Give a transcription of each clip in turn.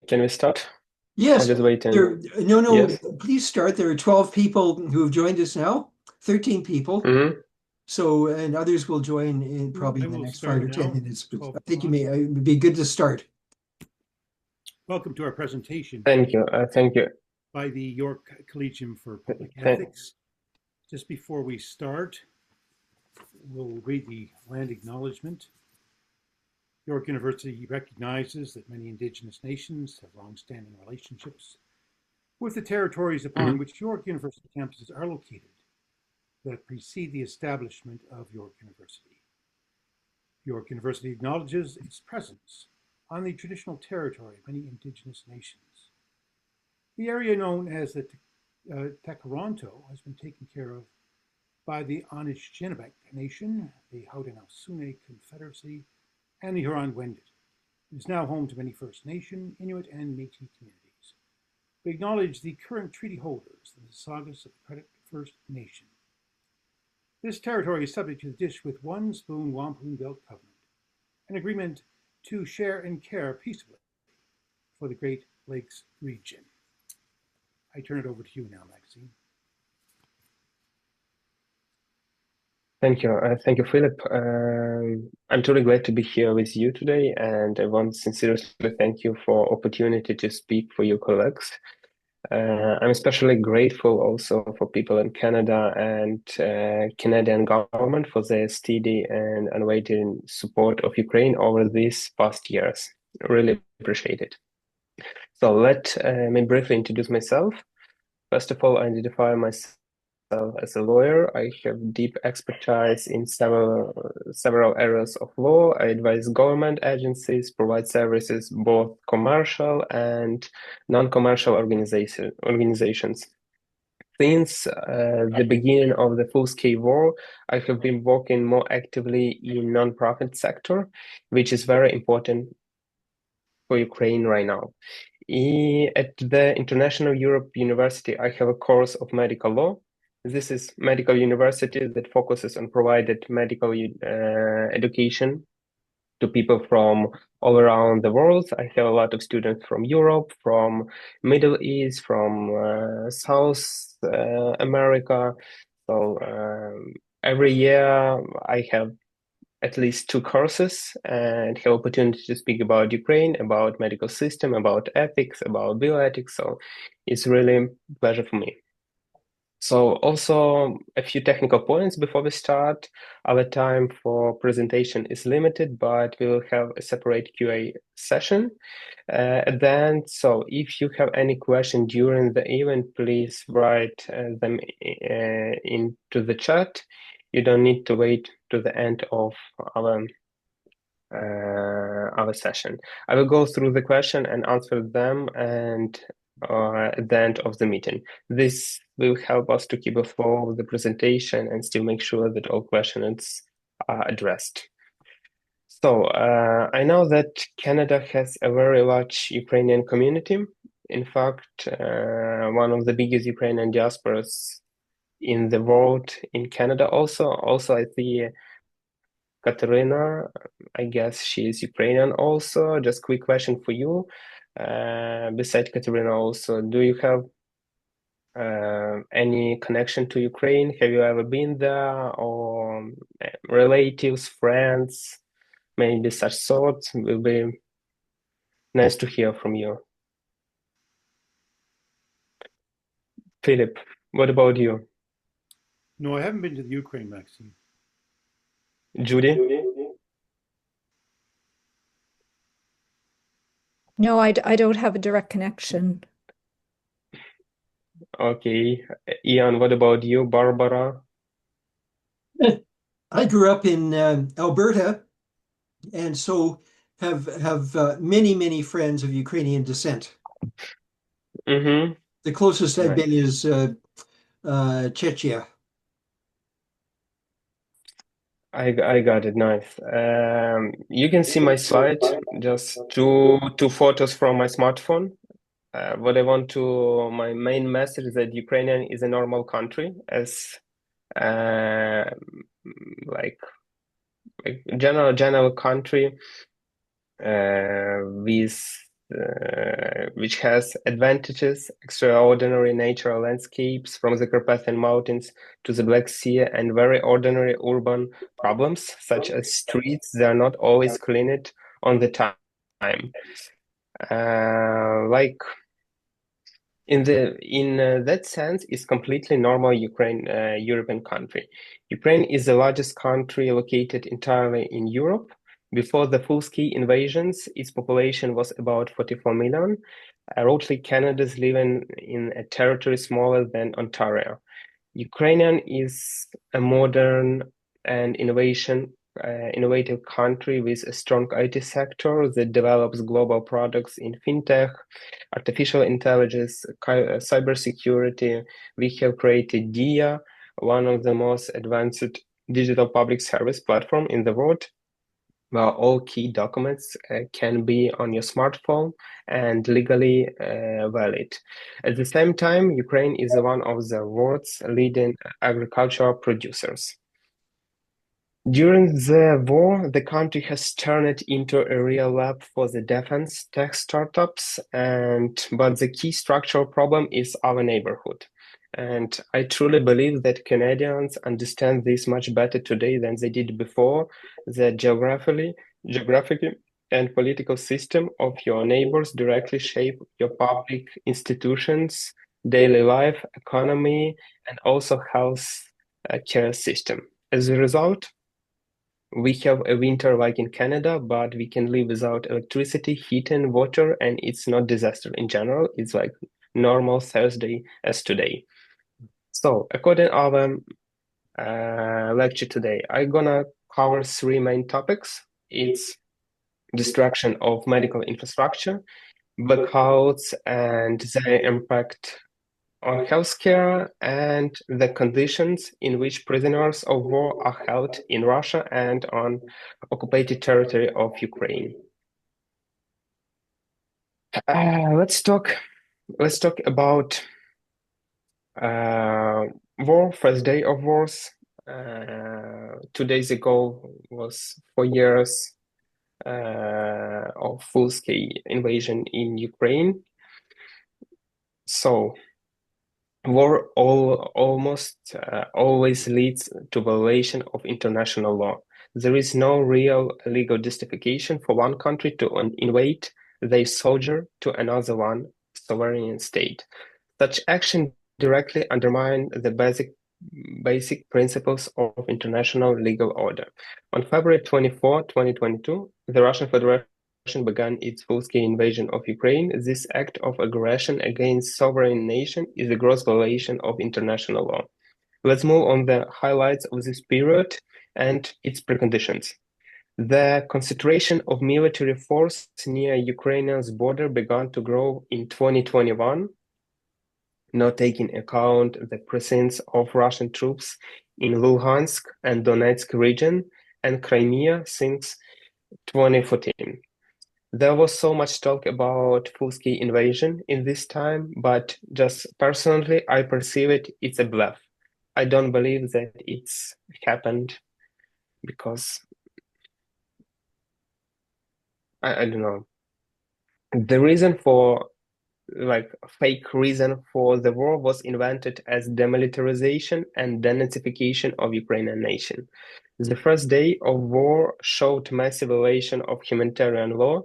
Can we start? I'm Yes, just waiting. no, Yes. please start. There are 12 people who have joined us now, 13 people. Mm-hmm. So, and others will join in probably I in the will next five start or 10 now, minutes. But 12 I think o'clock. it would be good to start. Welcome to our presentation Thank you. Thank you. by the York Collegium for Public Th Ethics. Just before we start, we'll read the land acknowledgement. York University recognizes that many Indigenous nations have long-standing relationships with the territories upon mhm. which York University campuses are located that precede the establishment of York University. York University acknowledges its presence on the traditional territory of many Indigenous nations. The area known as the Tekaronto has been taken care of by the Anishinaabe Nation, the Haudenosaunee Confederacy, and the Huron-Wendat. It is now home to many First Nation, Inuit, and Métis communities. We acknowledge the current treaty holders, the Mississaugas of the Credit First Nation. This territory is subject to the Dish with One Spoon Wampum Belt Covenant, an agreement to share and care peaceably for the Great Lakes region. I turn it over to you now, Maxine. Thank you. Thank you, Philip. I'm truly glad to be here with you today, and I want to sincerely thank you for opportunity to speak for your colleagues. I'm especially grateful also for people in Canada and Canadian government for their steady and unwavering support of Ukraine over these past years. Really appreciate it. So let me briefly introduce myself. First of all, I identify myself as a lawyer. I have deep expertise in several areas of law. I advise government agencies, provide services, both commercial and non-commercial organizations. Since the beginning of the full-scale war, I have been working more actively in non-profit sector, which is very important for Ukraine right now. At the International Europe University, I have a course of medical law. This is medical university that focuses on provided medical education to people from all around the world. I have a lot of students from Europe, from Middle East, from South America. So every year I have at least two courses and have opportunity to speak about Ukraine, about medical system, about ethics, about bioethics. So it's really a pleasure for me. So also a few technical points before we start. Our time for presentation is limited, but we will have a separate QA session at the end. So if you have any question during the event, please write them into the chat. You don't need to wait to the end of our session. I will go through the question and answer them and at the end of the meeting. This will help us to keep a flow of the presentation and still make sure that all questions are addressed. So I know that Canada has a very large Ukrainian community. In fact, one of the biggest Ukrainian diasporas in the world in Canada also. Also, I see Katerina, I guess she is Ukrainian also. Just quick question for you. Besides Katerina also, do you have any connection to Ukraine? Have you ever been there or relatives, friends, maybe such thoughts? Will be nice to hear from you. Philip, what about you? No, I haven't been to the Ukraine, Maxine. Judy? No, I don't have a direct connection. Okay. Ian, what about you? Barbara? I grew up in Alberta, and so have many friends of Ukrainian descent. Mm-hmm. The closest I've been Nice. is Czechia. I got it. Nice. You can see my slide, just two photos from my smartphone. What I want to, my main message is that Ukrainian is a normal country, as uh, like general country with which has advantages, extraordinary natural landscapes from the Carpathian Mountains to the Black Sea, and very ordinary urban problems, such as streets that are not always cleaned on the time. Like in that sense, is completely normal European country. Ukraine is the largest country located entirely in Europe. Before the full-scale invasions, its population was about 44 million. Roughly, Canada's living in a territory smaller than Ontario. Ukrainian is a modern and innovative country with a strong IT sector that develops global products in fintech, artificial intelligence, cybersecurity. We have created DIA, one of the most advanced digital public service platform in the world, where all key documents can be on your smartphone and legally valid. At the same time, Ukraine is one of the world's leading agricultural producers. During the war, the country has turned into a real lab for the defense tech startups, but the key structural problem is our neighborhood. And I truly believe that Canadians understand this much better today than they did before. The geographic and political system of your neighbors directly shape your public institutions, daily life, economy, and also health care system. As a result, we have a winter like in Canada, but we can live without electricity, heat, and water, and it's not disaster in general. It's like normal Thursday as today. So, according to our lecture today, I'm gonna cover three main topics. It's destruction of medical infrastructure, blackouts and their impact on healthcare, and the conditions in which prisoners of war are held in Russia and on occupied territory of Ukraine. Let's talk about war, first day of wars. 2 days ago was 4 years of full-scale invasion in Ukraine. So war almost always leads to violation of international law. There is no real legal justification for one country to invade their soldier to another one sovereign state. Such action directly undermine the basic principles of international legal order. On February 24, 2022, the Russian Federation began its full-scale invasion of Ukraine. This act of aggression against sovereign nation is a gross violation of international law. Let's move on the highlights of this period and its preconditions. The concentration of military force near Ukraine's border began to grow in 2021, not taking account the presence of Russian troops in Luhansk and Donetsk region and Crimea since 2014. There was so much talk about full-scale invasion in this time, but just personally, I perceive it's a bluff. I don't believe that it's happened because I don't know. The reason for fake reason for the war was invented as demilitarization and denazification of Ukrainian nation. The first day of war showed massive violation of humanitarian law,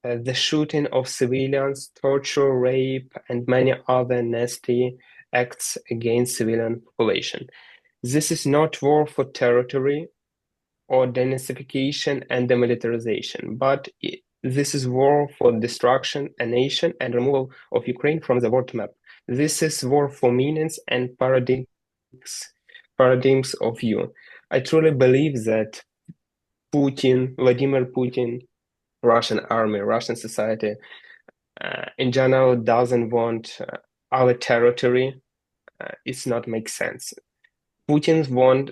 the shooting of civilians, torture, rape, and many other nasty acts against civilian population. This is not war for territory or denazification and demilitarization, but this is war for destruction, a nation, and removal of Ukraine from the world map. This is war for meanings and paradigms of view. I truly believe that Vladimir Putin, Russian army, Russian society, in general, doesn't want our territory. It's not make sense. Putin want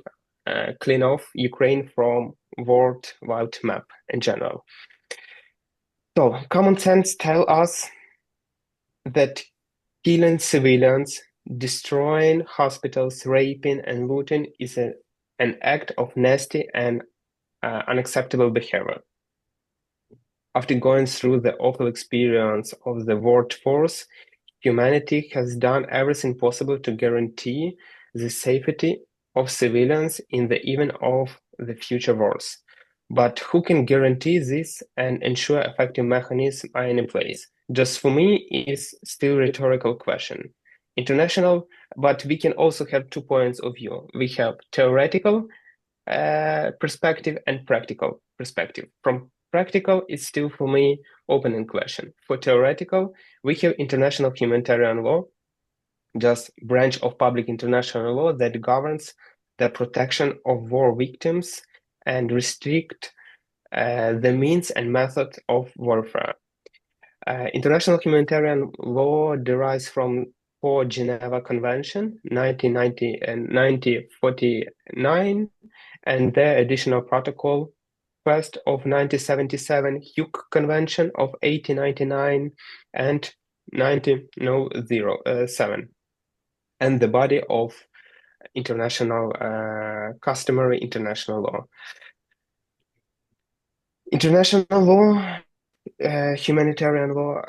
clean off Ukraine from worldwide map in general. So common sense tell us that killing civilians, destroying hospitals, raping and looting is an act of nasty and unacceptable behavior. After going through the awful experience of the workforce, humanity has done everything possible to guarantee the safety of civilians in the event of the future wars. But who can guarantee this and ensure effective mechanisms are in place? Just for me, is still a rhetorical question. International, but we can also have 2 points of view. We have theoretical perspective and practical perspective. From practical, it's still for me open question. For theoretical, we have international humanitarian law, just branch of public international law that governs the protection of war victims and restrict the means and method of warfare. International humanitarian law derives from the Geneva Convention, 1990 and 1949, and the additional protocol first of 1977, Hugh Convention of 1899 and 1907, and the body of international customary international law. International law, humanitarian law,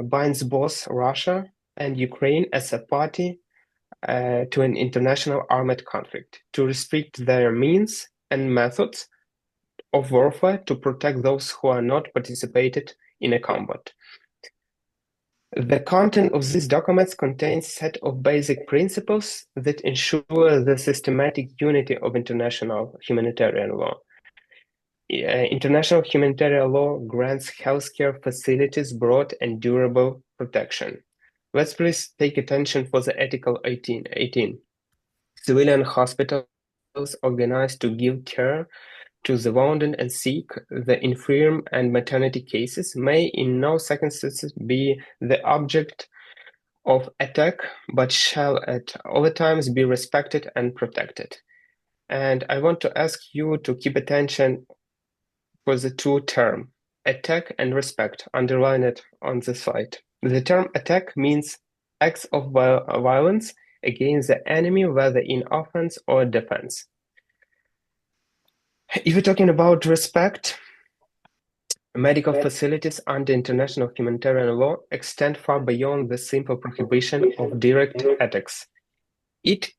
binds both Russia and Ukraine as a party to an international armed conflict to restrict their means and methods of warfare to protect those who are not participated in a combat. The content of these documents contains a set of basic principles that ensure the systematic unity of international humanitarian law. International humanitarian law grants healthcare facilities broad and durable protection. Let's please take attention for the Article 18. Civilian hospitals organized to give care to the wounded and sick, the infirm and maternity cases may in no circumstances be the object of attack, but shall at all times be respected and protected. And I want to ask you to keep attention for the two terms, attack and respect, underline it on the slide. The term attack means acts of violence against the enemy, whether in offense or defense. If you're talking about respect, medical facilities under international humanitarian law extend far beyond the simple prohibition of direct attacks. It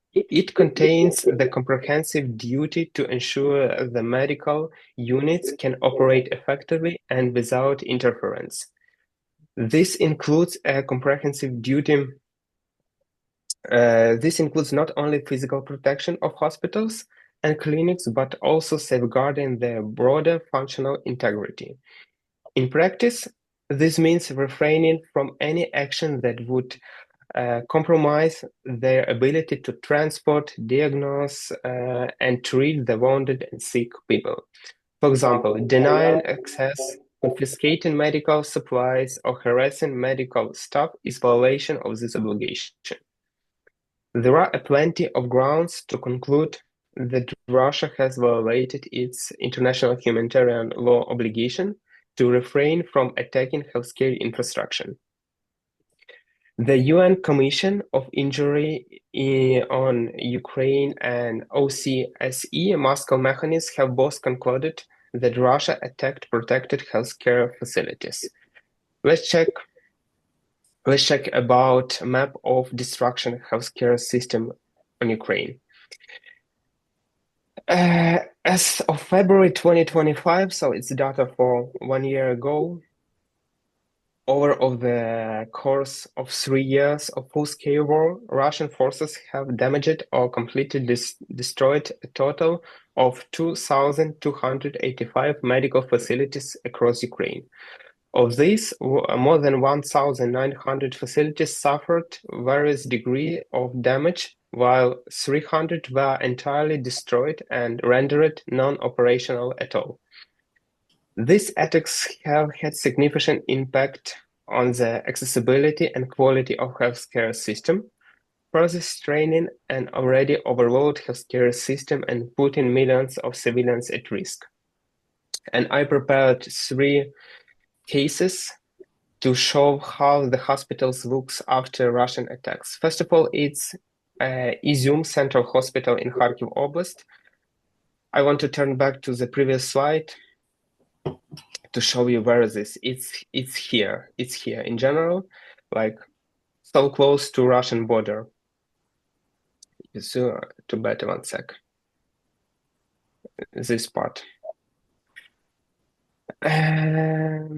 contains the comprehensive duty to ensure the medical units can operate effectively and without interference. This includes a comprehensive duty. This includes not only physical protection of hospitals and clinics, but also safeguarding their broader functional integrity. In practice, this means refraining from any action that would compromise their ability to transport, diagnose, and treat the wounded and sick people. For example, denying access, confiscating medical supplies, or harassing medical staff is violation of this obligation. There are plenty of grounds to conclude that Russia has violated its international humanitarian law obligation to refrain from attacking healthcare infrastructure. The UN Commission of Injury on Ukraine and OCSE Moscow mechanisms have both concluded that Russia attacked protected healthcare facilities. Let's check about map of destruction healthcare system on Ukraine. As of February 2025, so it's data for 1 year ago, over of the course of 3 years of full-scale war, Russian forces have damaged or completely destroyed a total of 2,285 medical facilities across Ukraine. Of these, more than 1,900 facilities suffered various degree of damage, while 300 were entirely destroyed and rendered non-operational at all. These attacks have had significant impact on the accessibility and quality of healthcare system, further straining an already overloaded healthcare system and putting millions of civilians at risk. And I prepared 3 cases to show how the hospitals looks after Russian attacks. First of all, it's Izum Central Hospital in Kharkiv Oblast. I want to turn back to the previous slide to show you where is this. It's here. It's here in general, like so close to Russian border. So to better 1 sec. This part.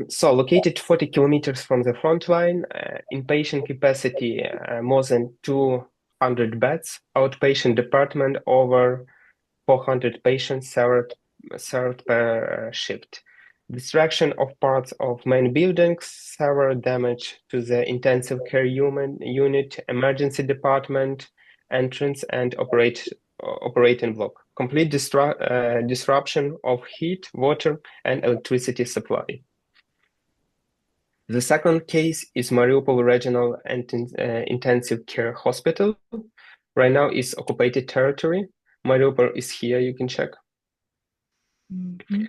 So located 40 kilometers from the front line, inpatient capacity more than 200 beds, outpatient department over 400 patients served per shift. Destruction of parts of main buildings, severe damage to the intensive care unit, emergency department, entrance and operating block. Complete disruption of heat, water, and electricity supply. The second case is Mariupol Regional Intensive Care Hospital. Right now is occupied territory. Mariupol is here, you can check. Mhm.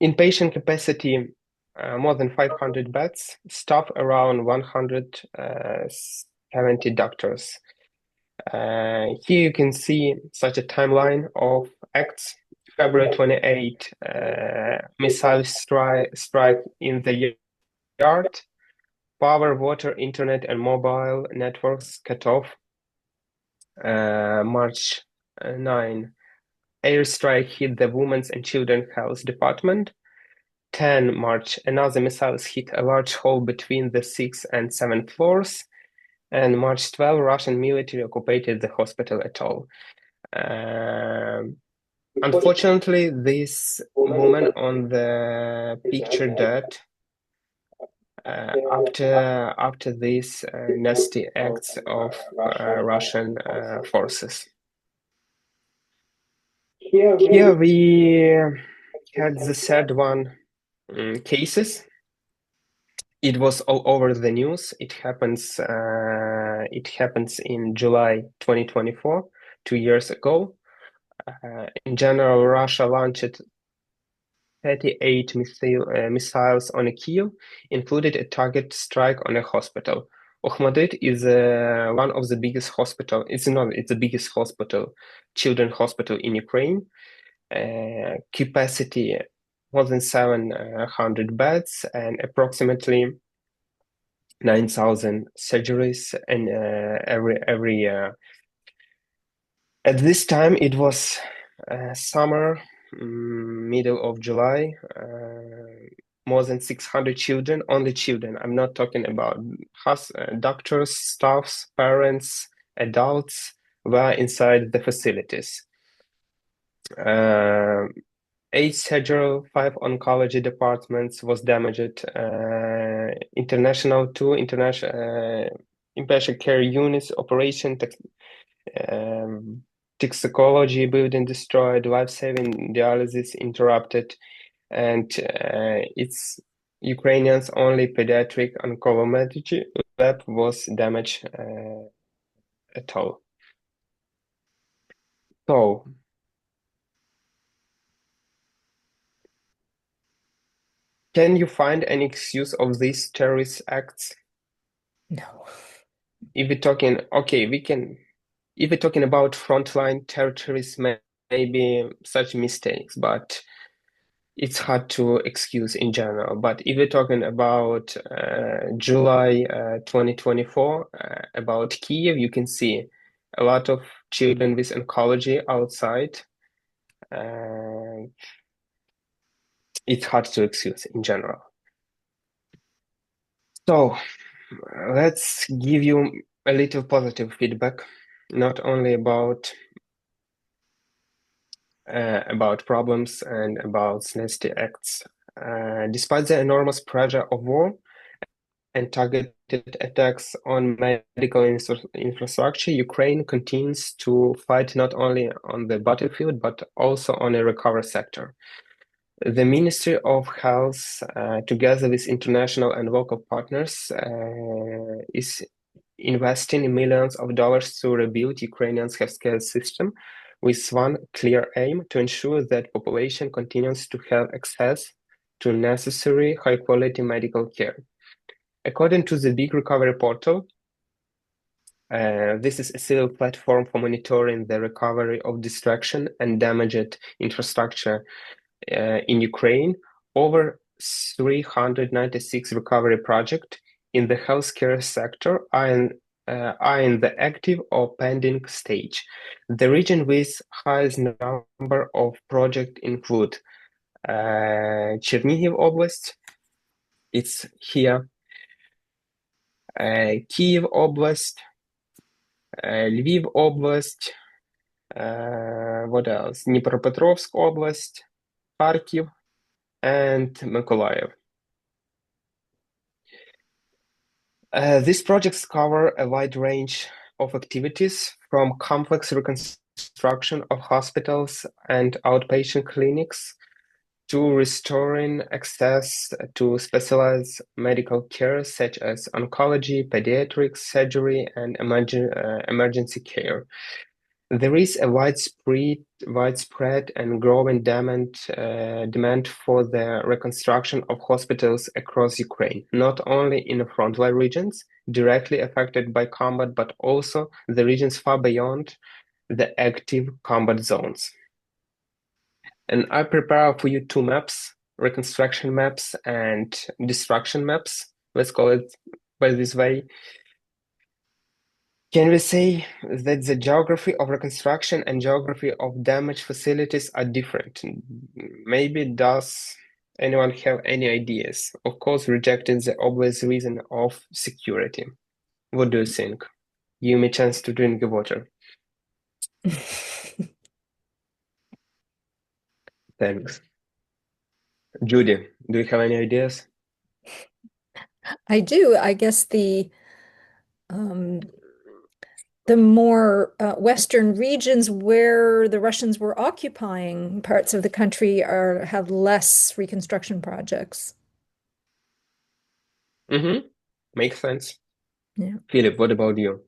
Inpatient capacity more than 500 beds, staff around 170 doctors. Here you can see such a timeline of acts. February 28, missile strike in the yard, power, water, internet, and mobile networks cut off. March 9, airstrike hit the Women's and Children's Health Department. 10 March, another missile hit a large hole between the 6th and 7th floors. And March 12, Russian military occupied the hospital at all. Unfortunately, this woman on the picture died after these nasty acts of Russian forces. Here we had the third one cases. It was all over the news. It happens in July 2024, 2 years ago. In general, Russia launched 38 missiles on Kyiv, included a target strike on a hospital. Okhmadit is one of the biggest hospital. It's the biggest hospital, children's hospital in Ukraine. Capacity more than 700 beds and approximately 9,000 surgeries and every year. At this time, it was summer, middle of July. More than 600 children, only children. I'm not talking about doctors, staffs, parents, adults were inside the facilities. 8 surgery, 5 oncology departments was damaged. International inpatient care units operation, toxicology building destroyed, life-saving dialysis interrupted, and it's Ukrainians only pediatric oncology lab was damaged at all. So can you find any excuse of these terrorist acts? No. If we're talking, okay, if we're talking about frontline territories, maybe such mistakes, but it's hard to excuse in general. But if we're talking about July 2024, about Kyiv, you can see a lot of children with oncology outside. It's hard to excuse in general. So let's give you a little positive feedback, not only about problems and about nasty acts. Despite the enormous pressure of war and targeted attacks on medical infrastructure, Ukraine continues to fight not only on the battlefield, but also on a recovery sector. The Ministry of Health, together with international and local partners, is investing millions of dollars to rebuild Ukrainian's healthcare system with one clear aim to ensure that population continues to have access to necessary high-quality medical care. According to the Big Recovery Portal, This is a civil platform for monitoring the recovery of destruction and damaged infrastructure in Ukraine. Over 396 recovery projects in the healthcare sector are in the active or pending stage. The region with highest number of projects include Chernihiv Oblast, it's here, Kiev Oblast, Lviv Oblast, what else? Dnipropetrovsk Oblast, Kharkiv, and Mykolaiv. These projects cover a wide range of activities from complex reconstruction of hospitals and outpatient clinics to restoring access to specialized medical care such as oncology, pediatrics, surgery, and emergency care. There is a widespread and growing demand for the reconstruction of hospitals across Ukraine, not only in the frontline regions directly affected by combat, but also the regions far beyond the active combat zones. And I prepare for you two maps, reconstruction maps and destruction maps. Let's call it by this way. Can we say that the geography of reconstruction and geography of damaged facilities are different? Maybe does anyone have any ideas? Of course, rejecting the obvious reason of security. What do you think? Give me a chance to drink the water. Thanks. Judy, do you have any ideas? I do. I guess um, the more western regions where the Russians were occupying parts of the country have less reconstruction projects. Mm-hmm. Makes sense. Yeah. Philip, what about you?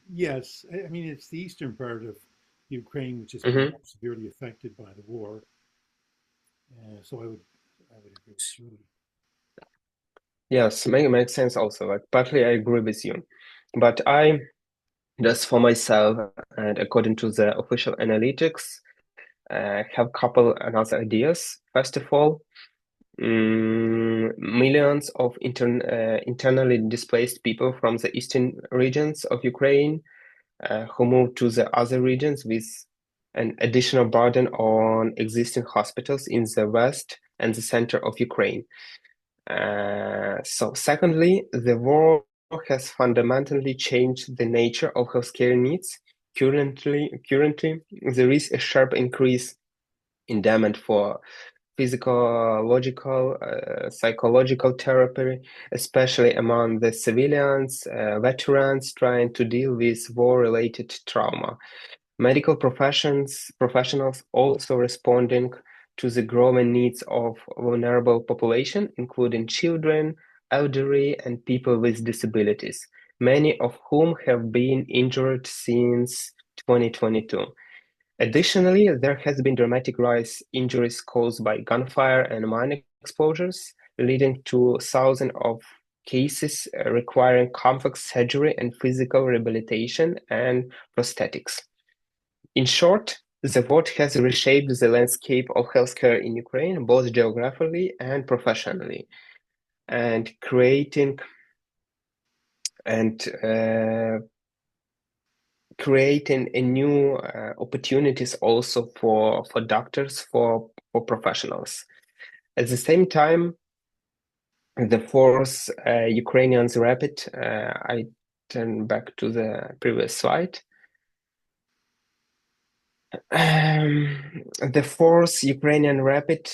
Yes, I mean, it's the eastern part of Ukraine which has been Mm-hmm. more severely affected by the war. So I would agree with Judy. Yes, makes sense also. Like partly I agree with you. But I just for myself, and according to the official analytics, have couple another ideas. First of all, millions of internally displaced people from the eastern regions of Ukraine who moved to the other regions with an additional burden on existing hospitals in the west and the center of Ukraine. So secondly, the war has fundamentally changed the nature of healthcare needs. Currently, there is a sharp increase in demand for physiological, psychological therapy, especially among the civilians, veterans trying to deal with war-related trauma. Medical professionals also responding to the growing needs of vulnerable population, including children, elderly, and people with disabilities, many of whom have been injured since 2022. Additionally, there has been dramatic rise in injuries caused by gunfire and mine exposures, leading to thousands of cases requiring complex surgery and physical rehabilitation and prosthetics. In short, the war has reshaped the landscape of healthcare in Ukraine, both geographically and professionally, and uh, creating a new opportunities also for doctors, for professionals. At the same time, the force Ukrainians rapid. I turn back to the previous slide. The fourth Ukrainian rapid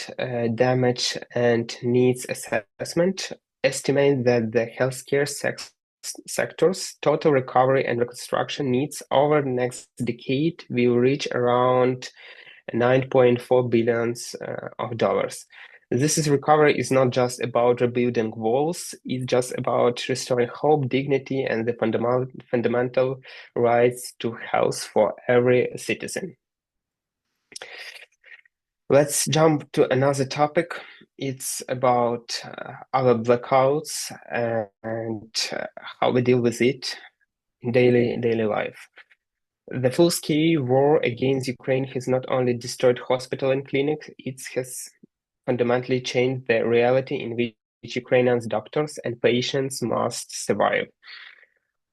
damage and needs assessment estimate that the healthcare sector's total recovery and reconstruction needs over the next decade will reach around 9.4 billion of dollars. This recovery is not just about rebuilding walls, it's just about restoring hope, dignity, and the fundamental rights to health for every citizen. Let's jump to another topic. It's about our blackouts and how we deal with it in daily life. The full-scale war against Ukraine has not only destroyed hospitals and clinics, it has fundamentally changed the reality in which Ukrainians doctors and patients must survive.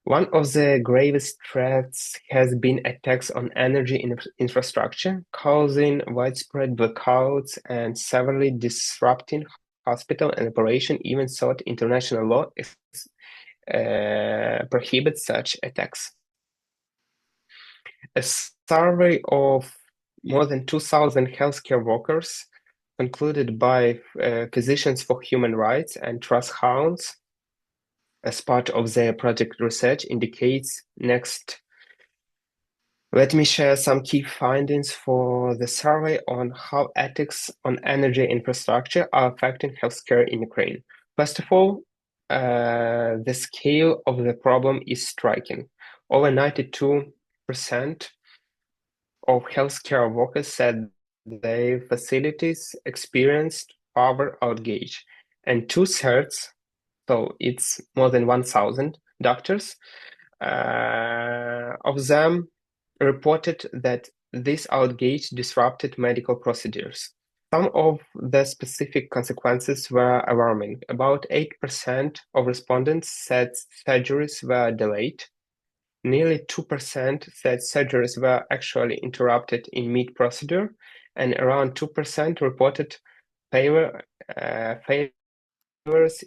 One of the gravest threats has been attacks on energy infrastructure, causing widespread blackouts and severely disrupting hospital and operation, even though international law prohibits such attacks. A survey of more than 2,000 healthcare workers concluded by Physicians for Human Rights and Trust Hounds as part of their project research indicates next. Let me share some key findings for the survey on how ethics on energy infrastructure are affecting healthcare in Ukraine. First of all, the scale of the problem is striking. Over 92% of healthcare workers said their facilities experienced power outage, and two-thirds, so it's more than 1,000 doctors, of them reported that this outage disrupted medical procedures. Some of the specific consequences were alarming. About 8% of respondents said surgeries were delayed. Nearly 2% said surgeries were actually interrupted in mid-procedure, and around 2% reported failures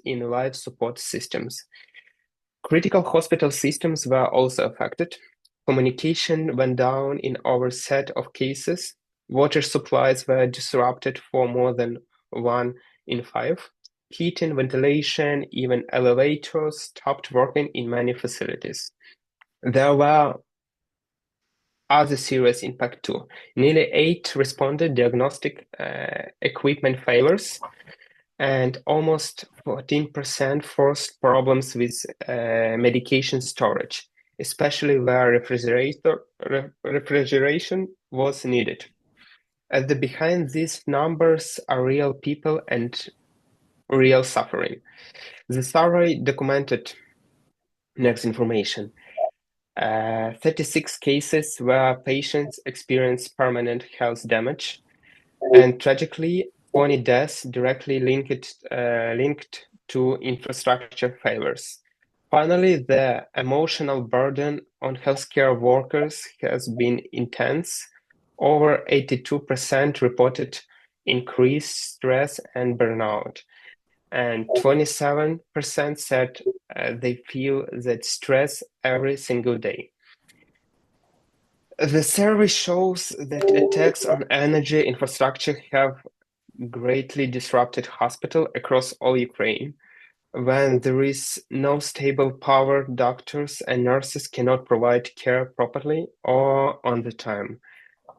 in life support systems. Critical hospital systems were also affected. Communication went down in over a set of cases. Water supplies were disrupted for more than 1 in 5. Heating, ventilation, even elevators stopped working in many facilities. There were other serious impact too. Nearly 8 responded diagnostic equipment failures, and almost 14% forced problems with medication storage, especially where refrigeration was needed. At the behind these numbers are real people and real suffering. The survey documented next information. 36 cases where patients experienced permanent health damage, and tragically, 20 deaths directly linked to infrastructure failures. Finally, the emotional burden on healthcare workers has been intense. Over 82% reported increased stress and burnout, and 27% said they feel that stress every single day. The survey shows that attacks on energy infrastructure have greatly disrupted hospitals across all Ukraine. When there is no stable power, doctors and nurses cannot provide care properly or on the time.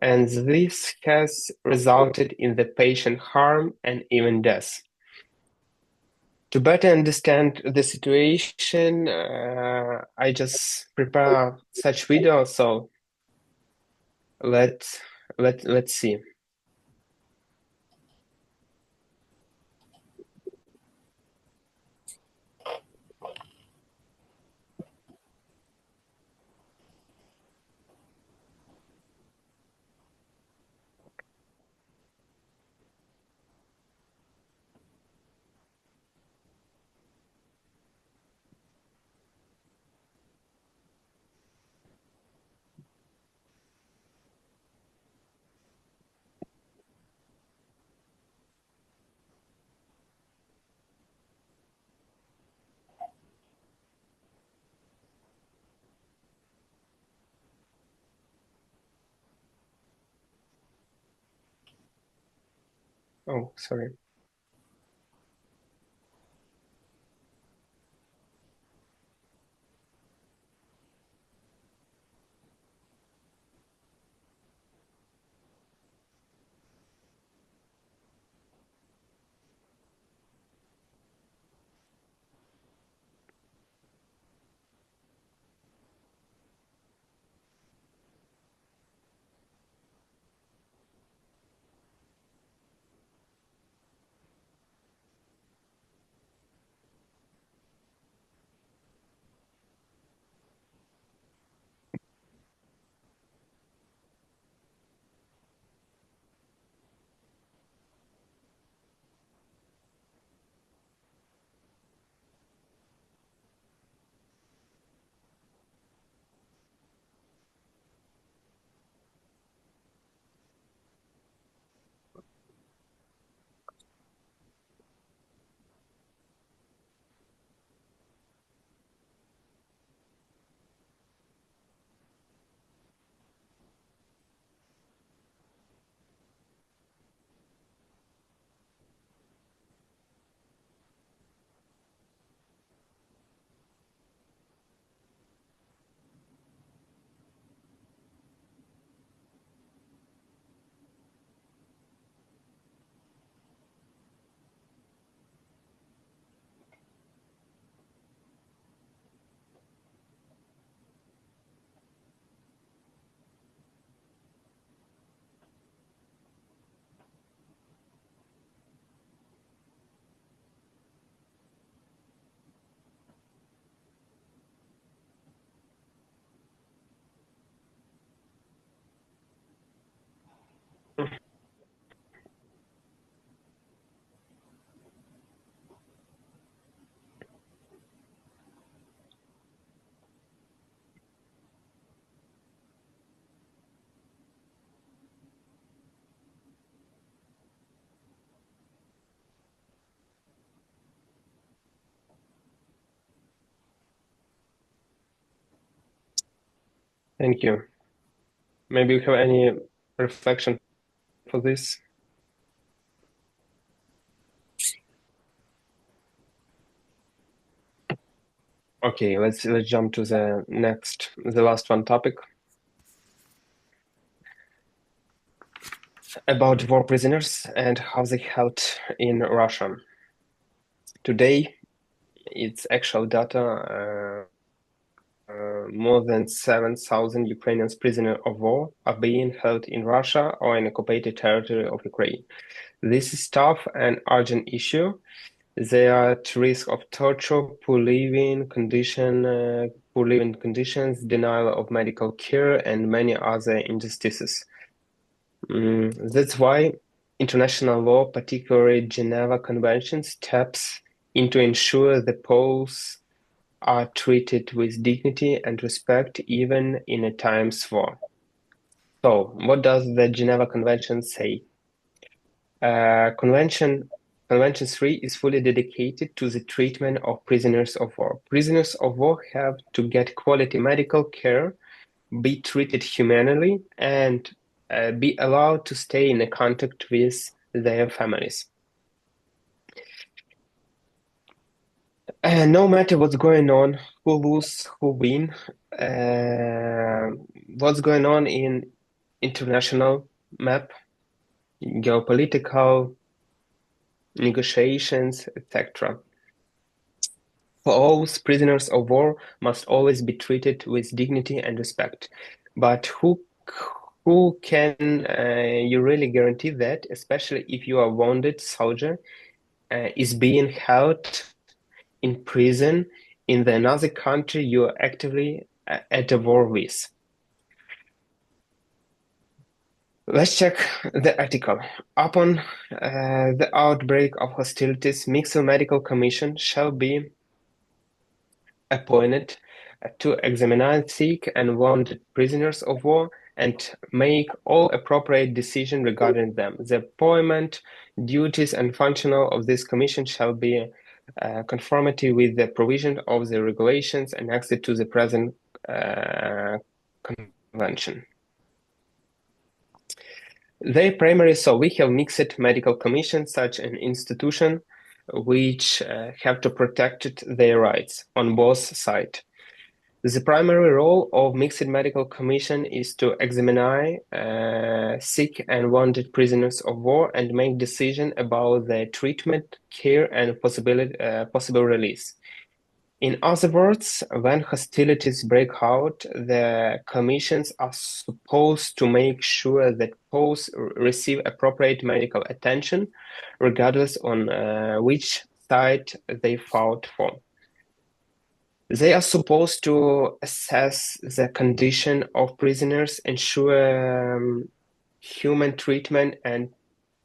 And this has resulted in the patient harm and even death. To better understand the situation, I just prepare such video, so let's see. Oh, sorry. Thank you. Maybe you have any reflection for this? Okay, let's jump to the last one topic about war prisoners and how they held in Russia. Today, it's actual data. More than 7,000 Ukrainians prisoners of war are being held in Russia or in occupied territory of Ukraine. This is tough and urgent issue. They are at risk of torture, poor living conditions, denial of medical care, and many other injustices. That's why international law, particularly Geneva Convention, steps in to ensure the Poles are treated with dignity and respect even in a times war. So, what does the Geneva Convention say? Convention 3 is fully dedicated to the treatment of prisoners of war. Prisoners of war have to get quality medical care, be treated humanely, and be allowed to stay in contact with their families. No matter what's going on, who lose, who win, what's going on in international map, geopolitical negotiations, etc. For all, prisoners of war must always be treated with dignity and respect. But who can you really guarantee that, especially if you are a wounded soldier, is being held in prison in another country you are actively at a war with? Let's check the article. Upon the outbreak of hostilities, Mixed Medical Commission shall be appointed to examine sick and wounded prisoners of war and make all appropriate decisions regarding them. The appointment, duties, and functional of this commission shall be conformity with the provision of the regulations annexed to the present convention. We have mixed medical commission, such an institution which have to protect their rights on both sides. The primary role of Mixed Medical Commission is to examine sick and wounded prisoners of war and make decision about their treatment, care, and possible release. In other words, when hostilities break out, the commissions are supposed to make sure that Poles receive appropriate medical attention, regardless on which side they fought for. They are supposed to assess the condition of prisoners, ensure human treatment, and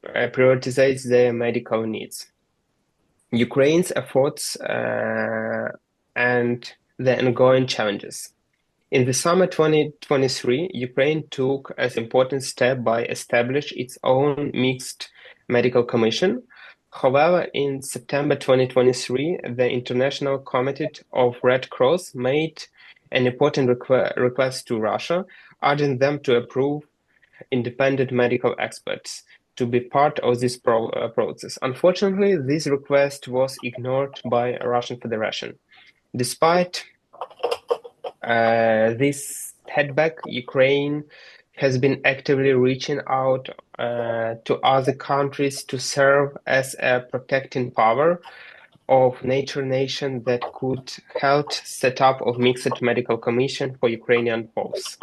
prioritize their medical needs. Ukraine's efforts and the ongoing challenges. In the summer 2023, Ukraine took an important step by establishing its own mixed medical commission. However, in September 2023, the International Committee of Red Cross made an important request to Russia, urging them to approve independent medical experts to be part of this process. Unfortunately, this request was ignored by Russian Federation. Despite this setback, Ukraine has been actively reaching out to other countries to serve as a protecting power of nature nation that could help set up of mixed medical commission for Ukrainian Poles.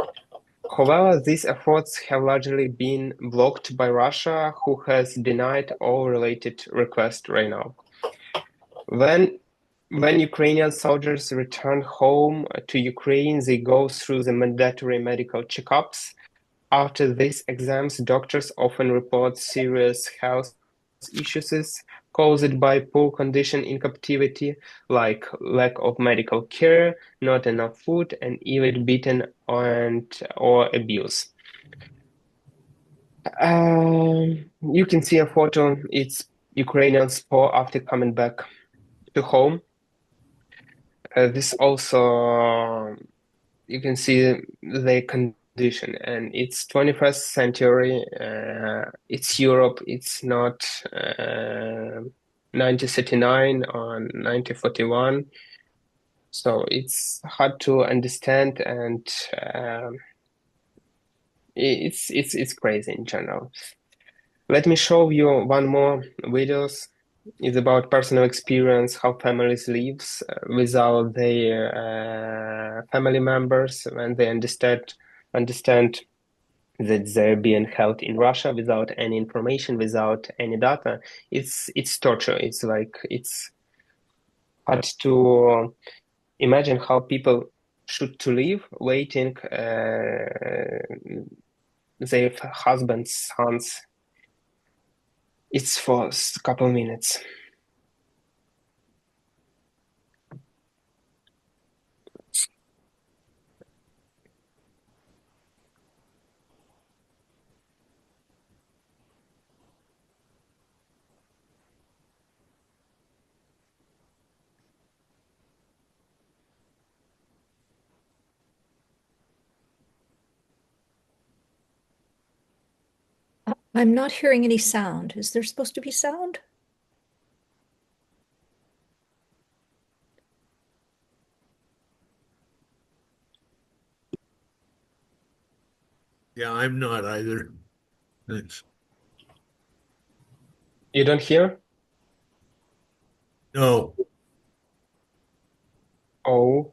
However, these efforts have largely been blocked by Russia, who has denied all related requests right now. When Ukrainian soldiers return home to Ukraine, they go through the mandatory medical checkups. After these exams, doctors often report serious health issues caused by poor condition in captivity, like lack of medical care, not enough food, and even beaten or abuse. You can see a photo. It's Ukrainians poor after coming back to home. This also you can see their condition, and it's 21st century. It's Europe. It's not 1939 or 1941. So it's hard to understand, and it's crazy in general. Let me show you one more videos. It's about personal experience, how families lives without their family members when they understand that they're being held in Russia without any information, without any data. It's torture. It's like it's hard to imagine how people should to live waiting their husbands, sons. It's for a couple minutes. I'm not hearing any sound. Is there supposed to be sound? Yeah, I'm not either. Thanks. You don't hear? No, Oh,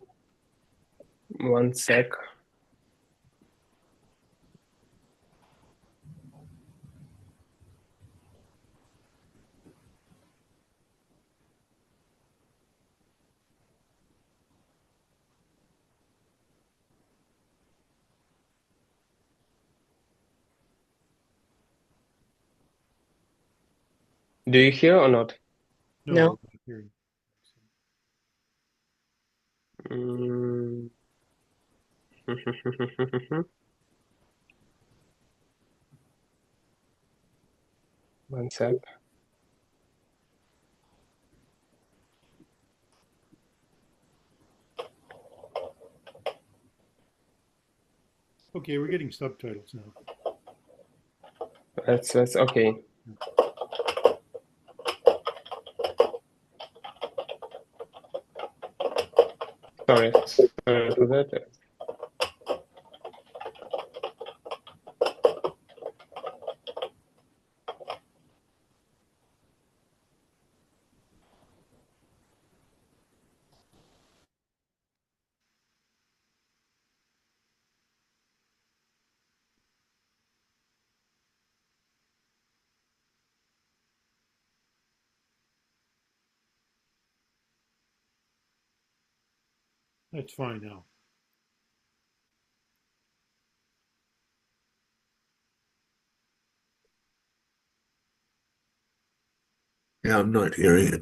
one sec. Do you hear or not? No, No. we're not hearing. Mm. One sec. Okay, we're getting subtitles now. That's okay. Sorry for that. That's fine now. yeah, I'm not hearing it.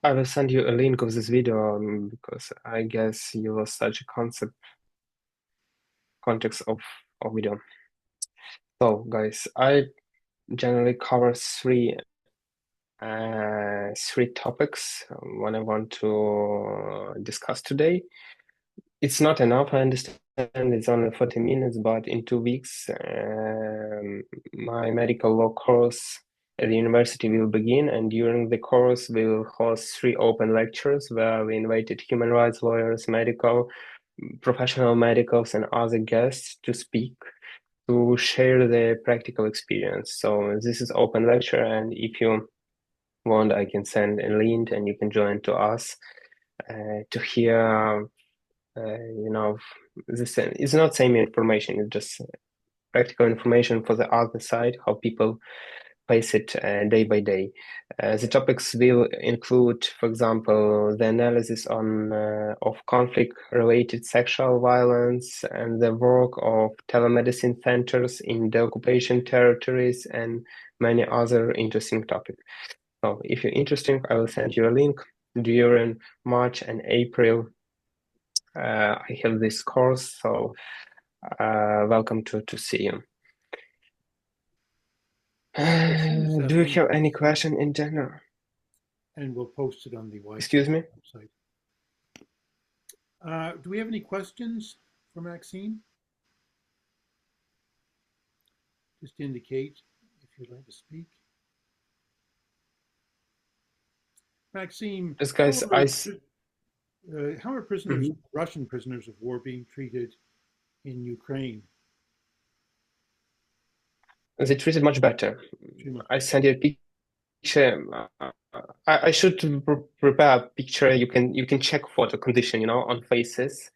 I will send you a link of this video because I guess you lost such a context of video. So guys, I generally cover three topics when I want to discuss today. It's not enough, I understand it's only 40 minutes, but in 2 weeks my medical law course at the university will begin, and during the course we will host 3 open lectures where we invited human rights lawyers, professional medicals, and other guests to speak, to share their practical experience. So this is open lecture, and if you want, I can send a link and you can join to us to hear, it's not same information, it's just practical information for the other side, how people face it day by day. The topics will include, for example, the analysis of conflict-related sexual violence and the work of telemedicine centers in the occupation territories and many other interesting topics. So if you're interested, I will send you a link. During March and April, I have this course, so welcome to see you. Do you have any question in general? And we'll post it on the YCPE Excuse me? website. Do we have any questions for Maxime? Just indicate if you'd like to speak. Maxime, Yes, guys, how are prisoners, Russian prisoners of war, being treated in Ukraine? They treated much better. I sent you a picture. I should prepare a picture. You can check photo condition, on faces,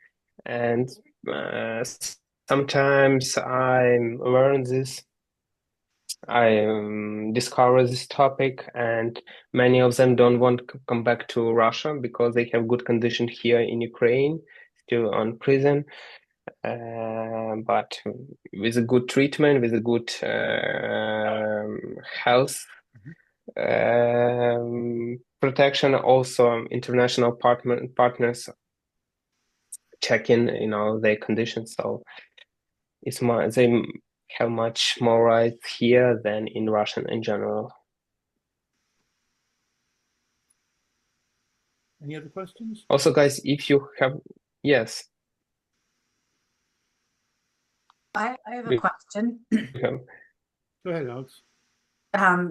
and sometimes I learn this. I discover this topic, and many of them don't want to come back to Russia because they have good condition here in Ukraine, still on prison. But with a good treatment, with a good health protection, also international partners checking, their conditions. So it's more, they have much more rights here than in Russia in general. Any other questions? Also, guys, if you have, yes. I have a question. Go ahead, Alex.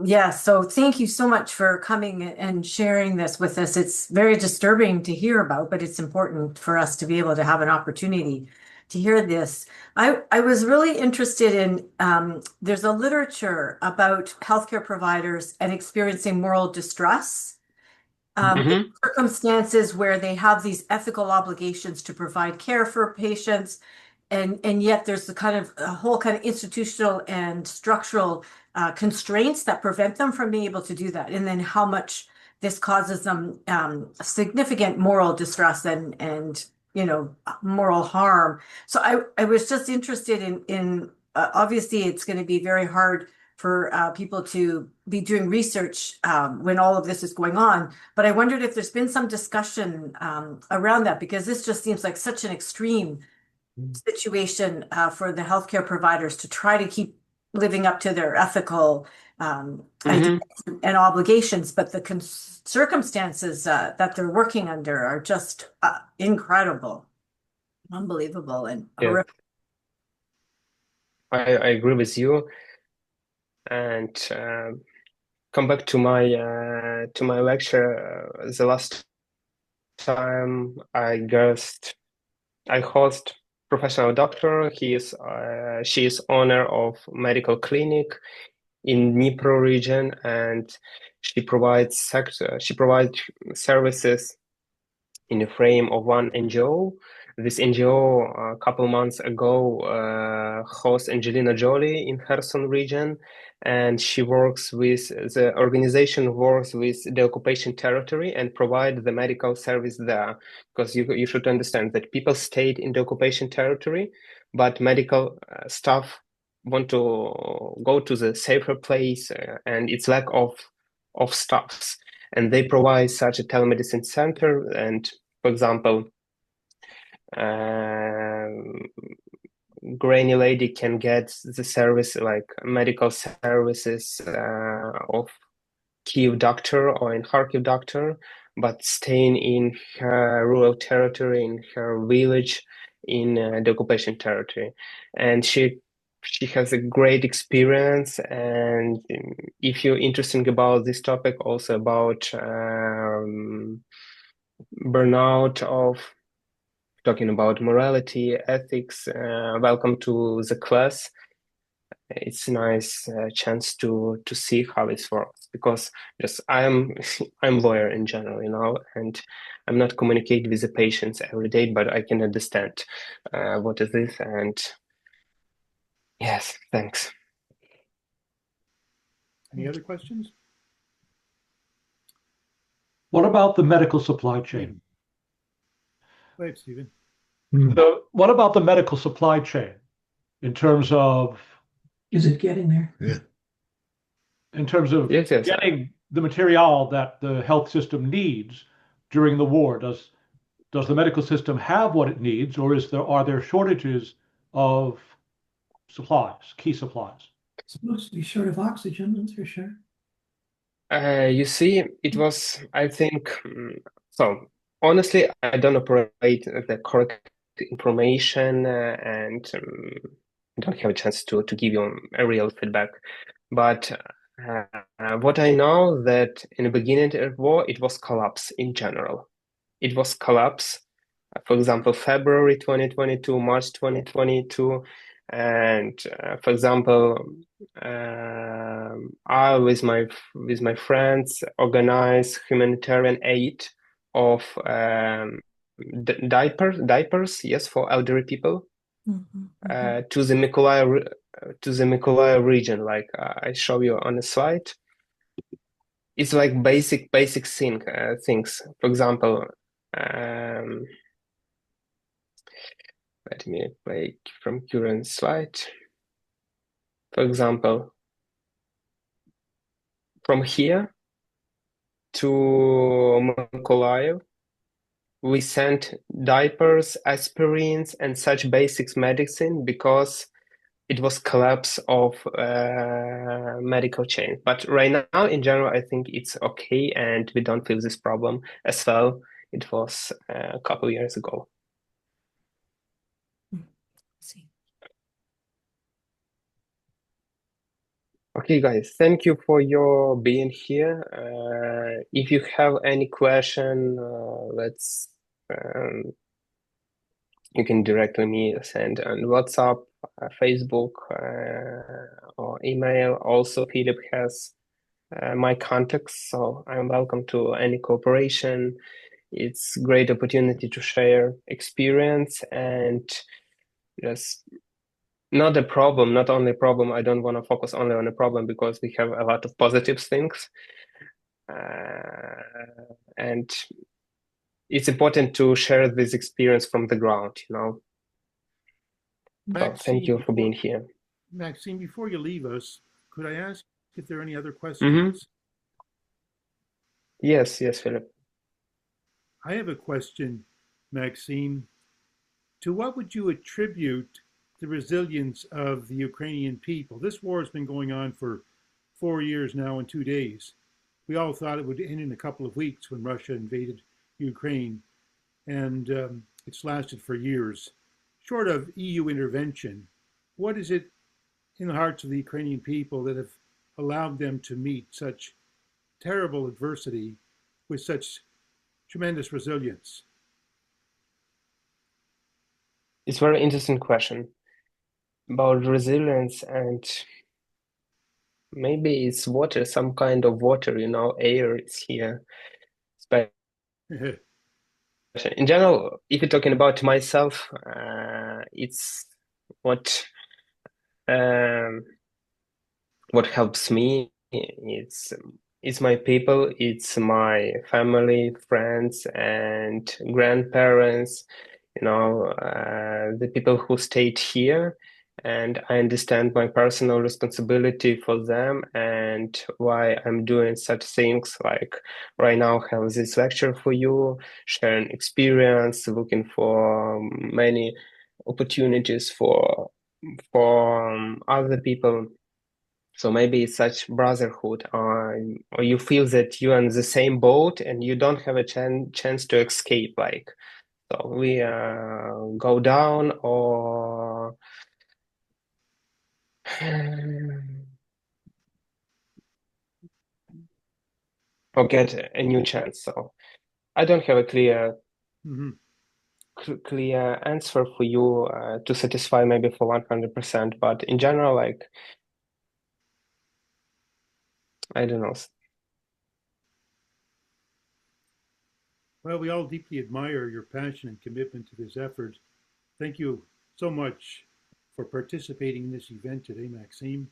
Yeah, so thank you so much for coming and sharing this with us. It's very disturbing to hear about, but it's important for us to be able to have an opportunity to hear this. I was really interested in, there's a literature about healthcare providers and experiencing moral distress. In circumstances where they have these ethical obligations to provide care for patients, and yet there's a whole kind of institutional and structural constraints that prevent them from being able to do that, and then how much this causes them significant moral distress and moral harm. So I was just interested in obviously it's going to be very hard for people to be doing research when all of this is going on. But I wondered if there's been some discussion around that, because this just seems like such an extreme situation for the healthcare providers to try to keep living up to their ethical ideas and obligations. But the circumstances that they're working under are just incredible, unbelievable, and horrific. I agree with you. And come back to my lecture. The last time I host professional doctor. She is owner of medical clinic in Dnipro region, and she provides services in the frame of one NGO. This NGO a couple months ago hosts Angelina Jolie in Kherson region, and the organization works with the occupation territory and provide the medical service there. Because you should understand that people stayed in the occupation territory, but medical staff want to go to the safer place, and it's lack of staffs. and they provide such a telemedicine center. And for example, Granny lady can get the service like medical services of Kiev doctor or in Kharkiv doctor, but staying in her rural territory, in her village, in the occupation territory, and she has a great experience. And if you're interested about this topic, also about burnout of talking about morality, ethics, welcome to the class. It's a nice chance to see how it works, because just I'm I'm lawyer in general, and I'm not communicating with the patients every day, but I can understand what is this. And yes, thanks. Any other questions? What about the medical supply chain? Go ahead, Stephen. What about the medical supply chain in terms of Is it getting there? Yeah. Yes. getting the material that the health system needs during the war? Does the medical system have what it needs, or are there shortages of supplies, key supplies? It's supposed to be short of oxygen, that's for sure. You see, it was, I think, so honestly, I don't operate the correct information and don't have a chance to give you a real feedback. But what I know that in the beginning of the war, it was collapse in general. It was collapse. For example, February 2022, March 2022, and for example, I with my friends organize humanitarian aid of diapers, yes, for elderly people to the Mykolaiv region, like I show you on the slide. It's like basic things. For example, let me play from current slide. For example, from here to Mykolaiv, we sent diapers, aspirins, and such basics medicine because it was collapse of medical chain. But right now, in general, I think it's okay, and we don't feel this problem as well. It was a couple years ago. Okay, guys, thank you for your being here. If you have any question, you can directly me send on WhatsApp, Facebook, or email. Also, Philip has my contacts, so I'm welcome to any cooperation. It's great opportunity to share experience and just not a problem, not only a problem. I don't want to focus only on a problem because we have a lot of positive things. And it's important to share this experience from the ground, So thank you for being here. Maxime, before you leave us, could I ask if there are any other questions? Yes, Philip. I have a question, Maxime. To what would you attribute the resilience of the Ukrainian people? This war has been going on for 4 years now and 2 days. We all thought it would end in a couple of weeks when Russia invaded Ukraine, and it's lasted for years. Short of EU intervention, what is it in the hearts of the Ukrainian people that have allowed them to meet such terrible adversity with such tremendous resilience? It's a very interesting question about resilience, and maybe it's water, some kind of water, air is here. In general, if you're talking about myself, it's what helps me. It's my people, it's my family, friends, and grandparents. The people who stayed here and I understand my personal responsibility for them and why I'm doing such things like right now have this lecture for you, sharing experience, looking for many opportunities for other people. So maybe it's such brotherhood, or you feel that you're in the same boat and you don't have a chance to escape. Like, so we go down or or get a new chance. So I don't have a Hmm. clear answer for you to satisfy maybe for 100%, but in general, like, I don't know. Well, we all deeply admire your passion and commitment to this effort. Thank you so much for participating in this event today, Maxime.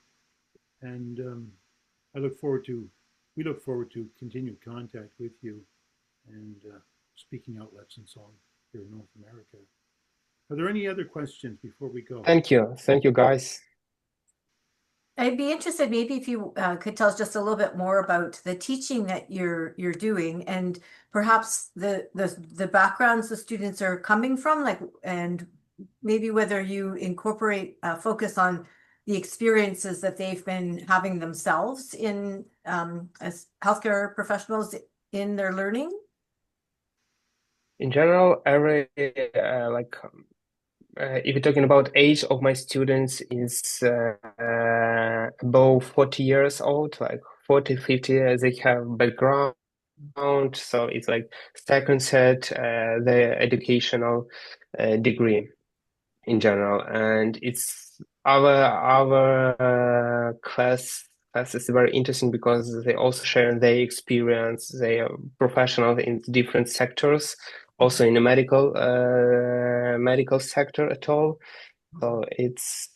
And I look forward to, we look forward to continued contact with you and speaking outlets and so on here in North America. Are there any other questions before we go? Thank you, guys. I'd be interested maybe if you could tell us just a little bit more about the teaching that you're doing and perhaps the backgrounds the students are coming from, like, and maybe whether you incorporate focus on the experiences that they've been having themselves in as healthcare professionals in their learning. In general, every if you're talking about age of my students is above 40 years old, like 40, 50, they have background. So it's like second set the educational degree in general, and it's our class is very interesting because they also share their experience. They are professionals in different sectors, also in the medical sector at all. So it's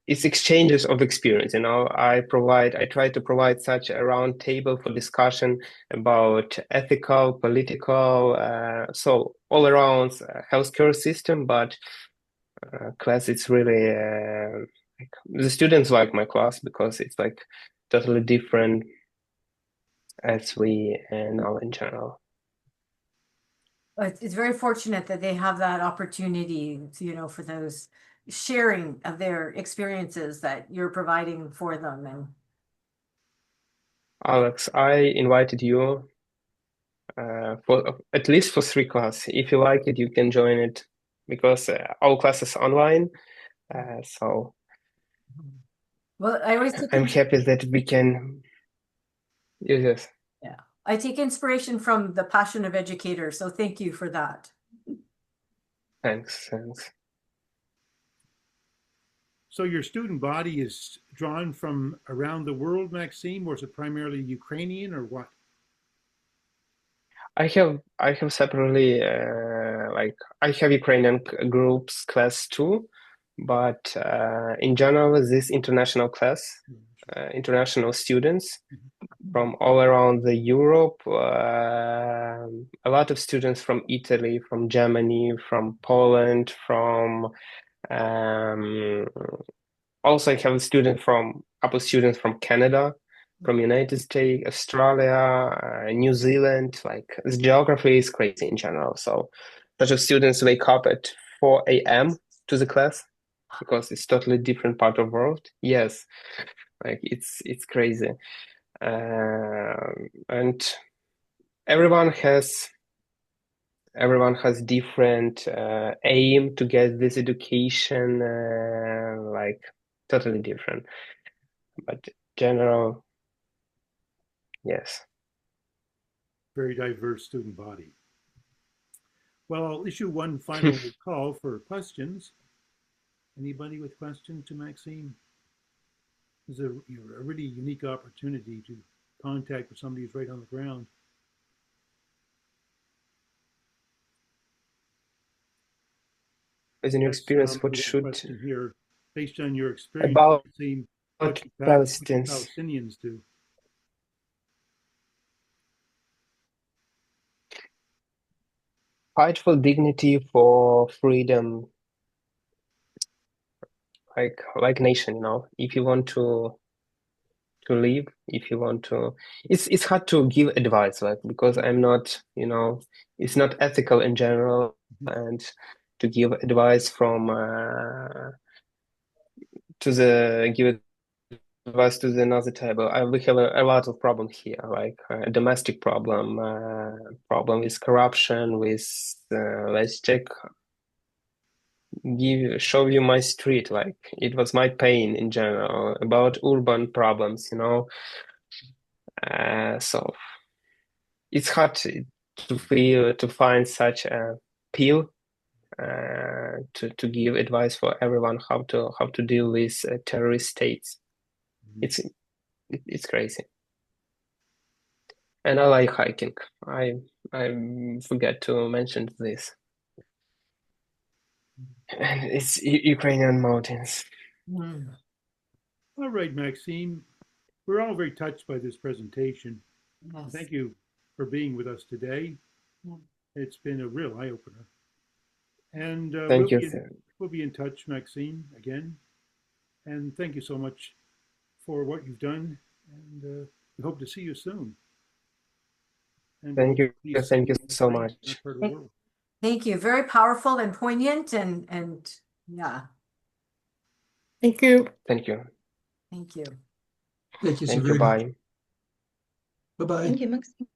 exchanges of experience. I try to provide such a round table for discussion about ethical, political, so all around healthcare system, but class it's really like the students like my class because it's like totally different as we know in general. It's very fortunate that they have that opportunity, for those sharing of their experiences that you're providing for them. And Alex, I invited you for at least for 3 class. If you like it, you can join it because all classes online. So well, I always take I'm happy that we can use this. yeah, I take inspiration from the passion of educators. So thank you for that. Thanks. So your student body is drawn from around the world, Maxime, or is it primarily Ukrainian or what? I have separately like I have Ukrainian groups class too, but in general, this international class, international students from all around the Europe, a lot of students from Italy, from Germany, from Poland, from um, also I have a couple students from Canada, from United States, Australia, New Zealand. Like the geography is crazy in general. So such of students wake up at 4 a.m. to the class because it's totally different part of world. Yes, like it's crazy. And everyone has different aim to get this education, like totally different. But general, yes. Very diverse student body. Well, I'll issue one final call for questions. Anybody with questions to Maxime? This is a really unique opportunity to contact with somebody who's right on the ground. As in your Yes, experience, what we got a should question here. Based on your experience, about Maxime, what should Palestinians Palestinians do? fight for dignity, for freedom, like nation, you know. If you want to live, if you want to, it's hard to give advice, like, because I'm not, you know, it's not ethical in general, and to give advice from give advice to the another table. We have a lot of problem here, like a domestic problem, problem with corruption, with let's show you my street, like it was my pain in general about urban problems, you know. So it's hard to find such a pill to give advice for everyone how to deal with terrorist states. It's crazy. And I like hiking. I forget to mention this. And it's Ukrainian mountains. All right, Maxime. We're all very touched by this presentation. Yes. Thank you for being with us today. Yeah. It's been a real eye-opener. And Thank you, sir. we'll be in touch, Maxime, again. And thank you so much for what you've done. And we hope to see you soon. And Thank you. please Thank you see so Ukraine, much. that part of the world. Thank you. Very powerful and poignant and yeah, Thank you. Thank you. thank you. Thank you so Thank you. very much. Bye. Bye-bye. Thank you, Maxine.